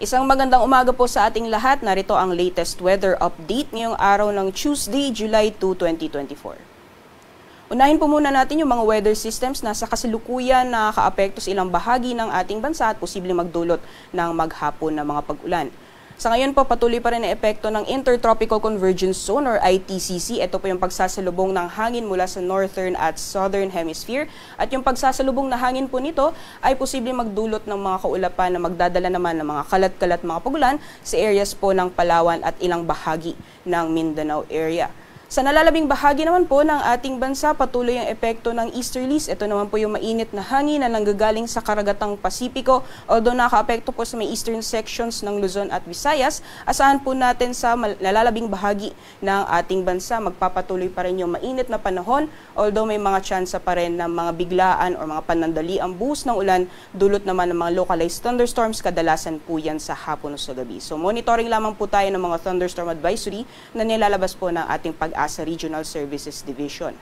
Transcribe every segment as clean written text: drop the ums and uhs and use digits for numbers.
Isang magandang umaga po sa ating lahat. Narito ang latest weather update ngayong araw ng Tuesday, July 2, 2024. Unahin po muna natin yung mga weather systems na sa kasalukuyan nakakaapekto sa ilang bahagi ng ating bansa at posibleng magdulot ng maghapon na mga pag-ulan. Sa ngayon po, patuloy pa rin ang epekto ng Intertropical Convergence Zone or ITCZ. Ito po yung pagsasalubong ng hangin mula sa northern at southern hemisphere. At yung pagsasalubong na hangin po nito ay posibleng magdulot ng mga kaulapan na magdadala naman ng mga kalat-kalat mga pagulan sa areas po ng Palawan at ilang bahagi ng Mindanao area. Sa nalalabing bahagi naman po ng ating bansa, patuloy ang epekto ng easterlies. Ito naman po yung mainit na hangin na nanggagaling sa karagatang Pasipiko. Although nakaapekto po sa may eastern sections ng Luzon at Visayas, asahan po natin sa nalalabing bahagi ng ating bansa, magpapatuloy pa rin yung mainit na panahon. Although may mga tsansa pa rin ng mga biglaan o mga panandaliang buhos ng ulan, dulot naman ng mga localized thunderstorms, kadalasan po yan sa hapon o sa gabi. So monitoring lamang po tayo ng mga thunderstorm advisory na nilalabas po ng ating Pag-asa Regional Services Division.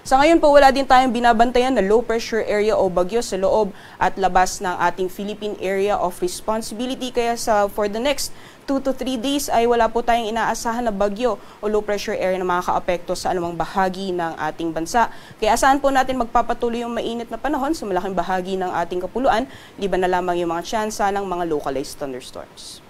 Sa ngayon po, wala din tayong binabantayan na low pressure area o bagyo sa loob at labas ng ating Philippine Area of Responsibility. Kaya for the next 2 to 3 days ay wala po tayong inaasahan na bagyo o low pressure area na makakaapekto sa anumang bahagi ng ating bansa. Kaya asahan po natin magpapatuloy yung mainit na panahon sa malaking bahagi ng ating kapuluan, liban na lamang yung mga tsansa ng mga localized thunderstorms.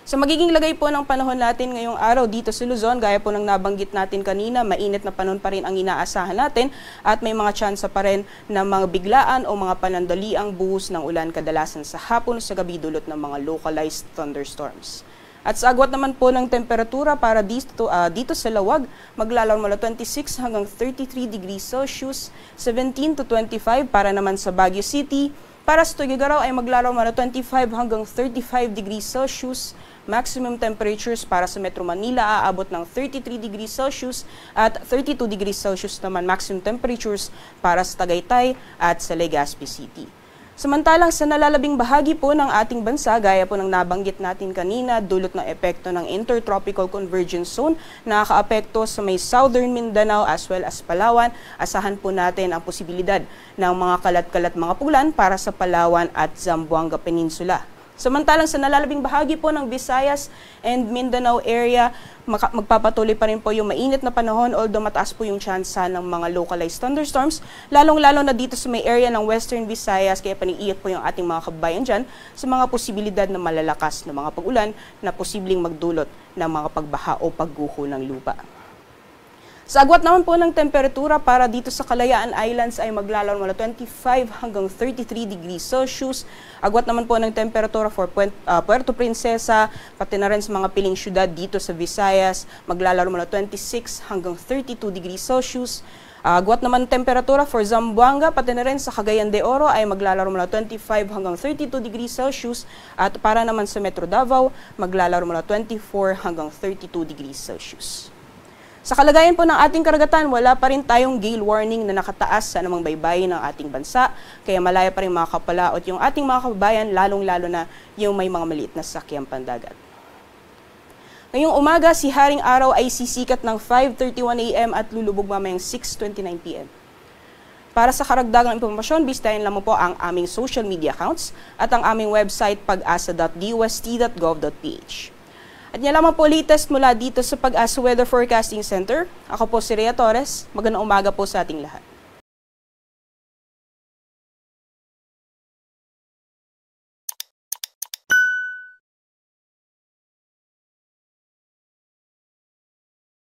Sa magiging lagay po ng panahon natin ngayong araw dito sa Luzon, gaya po ng nabanggit natin kanina, mainit na panahon pa rin ang inaasahan natin at may mga tsansa pa rin ng mga biglaan o mga panandaliang buhos ng ulan kadalasan sa hapon o sa gabi dulot ng mga localized thunderstorms. At sa agwat naman po ng temperatura para dito sa Lawag, maglalaro mula 26 hanggang 33 degrees Celsius, 17 to 25 para naman sa Baguio City. Para sa Tuguegarao ay maglalaro mula 25 hanggang 35 degrees Celsius. Maximum temperatures para sa Metro Manila aabot ng 33 degrees Celsius at 32 degrees Celsius naman maximum temperatures para sa Tagaytay at sa Legazpi City. Samantalang sa nalalabing bahagi po ng ating bansa, gaya po ng nabanggit natin kanina, dulot ng epekto ng Intertropical Convergence Zone, nakakaapekto sa may Southern Mindanao as well as Palawan. Asahan po natin ang posibilidad ng mga kalat-kalat mga pulan para sa Palawan at Zamboanga Peninsula. Samantalang sa nalalabing bahagi po ng Visayas and Mindanao area, magpapatuloy pa rin po yung mainit na panahon, although mataas po yung tsansa ng mga localized thunderstorms, lalong-lalo na dito sa may area ng Western Visayas, kaya paniiyak po yung ating mga kababayan dyan sa mga posibilidad na malalakas na mga pag-ulan na posibleng magdulot ng mga pagbaha o pagguho ng lupa. Sa agwat naman po ng temperatura para dito sa Kalayaan Islands ay maglalaro mula 25 hanggang 33 degrees Celsius. Agwat naman po ng temperatura for Puerto Princesa, pati na rin sa mga piling syudad dito sa Visayas, maglalaro mula 26 hanggang 32 degrees Celsius. Agwat naman temperatura for Zamboanga, pati na rin sa Cagayan de Oro ay maglalaro mula 25 hanggang 32 degrees Celsius. At para naman sa Metro Davao, maglalaro mula 24 hanggang 32 degrees Celsius. Sa kalagayan po ng ating karagatan, wala pa rin tayong gale warning na nakataas sa anumang baybayin ng ating bansa. Kaya malaya pa rin makakapalaot yung ating mga kababayan, lalong-lalo na yung may mga maliit na sakyang pandagat. Ngayong umaga, si Haring Araw ay sisikat ng 5:31 AM at lulubog mamayang 6:29 PM. Para sa karagdagang impormasyon, bisitahin lamang po ang aming social media accounts at ang aming website pag-asa.dust.gov.ph. At yan lamang po latest mula dito sa Pag-asa Weather Forecasting Center. Ako po si Rhea Torres. Magandang umaga po sa ating lahat.